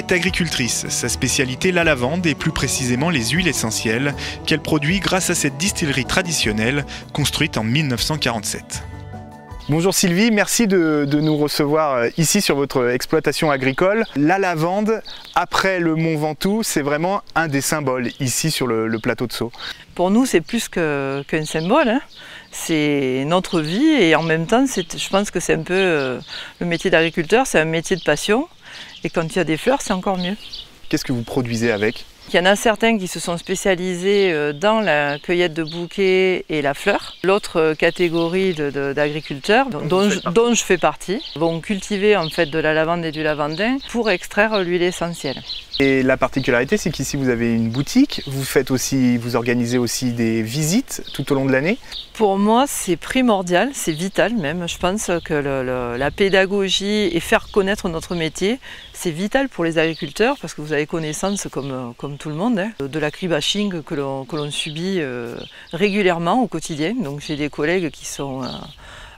est agricultrice. Sa spécialité, la lavande et plus précisément les huiles essentielles qu'elle produit grâce à cette distillerie traditionnelle construite en 1947. Bonjour Sylvie, merci de nous recevoir ici sur votre exploitation agricole. La lavande, après le Mont Ventoux, c'est vraiment un des symboles ici sur le plateau de Sceaux. Pour nous, c'est plus qu'un symbole, hein. C'est notre vie et en même temps, je pense que c'est un peu le métier d'agriculteur, c'est un métier de passion. Et quand il y a des fleurs, c'est encore mieux. Qu'est-ce que vous produisez avec ? Il y en a certains qui se sont spécialisés dans la cueillette de bouquets et la fleur. L'autre catégorie d'agriculteurs, dont je fais partie, vont cultiver en fait de la lavande et du lavandin pour extraire l'huile essentielle. Et la particularité, c'est qu'ici vous avez une boutique, vous organisez aussi des visites tout au long de l'année. Pour moi, c'est primordial, c'est vital même. Je pense que la pédagogie et faire connaître notre métier, c'est vital pour les agriculteurs parce que vous avez connaissance comme tout le monde, hein, de l'agribashing que l'on subit régulièrement au quotidien. Donc j'ai des collègues qui sont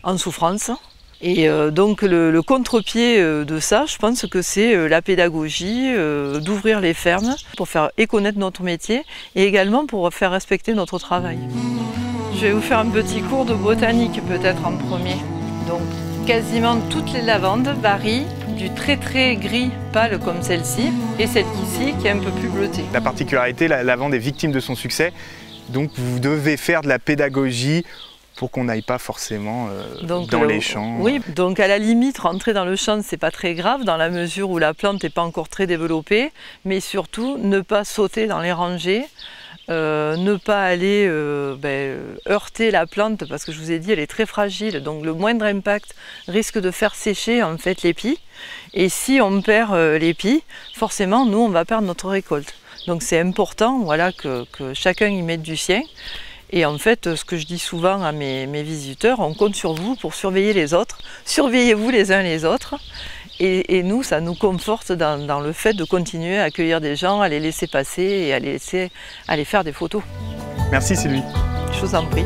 en souffrance. Et donc le contre-pied de ça, je pense que c'est la pédagogie, d'ouvrir les fermes pour faire connaître notre métier et également pour faire respecter notre travail. Je vais vous faire un petit cours de botanique peut-être en premier. Donc quasiment toutes les lavandes varient du très gris pâle comme celle-ci et celle-ci qui est un peu plus bleutée. La particularité, la lavande est victime de son succès, donc vous devez faire de la pédagogie pour qu'on n'aille pas forcément dans les champs. Oui, donc à la limite, rentrer dans le champ, c'est pas très grave dans la mesure où la plante n'est pas encore très développée, mais surtout ne pas sauter dans les rangées, ne pas aller heurter la plante parce que je vous ai dit elle est très fragile, donc le moindre impact risque de faire sécher en fait l'épi. Et si on perd l'épi, forcément nous on va perdre notre récolte. Donc c'est important voilà, que chacun y mette du sien. Et en fait, ce que je dis souvent à mes visiteurs, on compte sur vous pour surveiller les autres. Surveillez-vous les uns les autres. Et nous, ça nous conforte dans le fait de continuer à accueillir des gens, à les laisser passer et à les faire des photos. Merci Sylvie. Je vous en prie.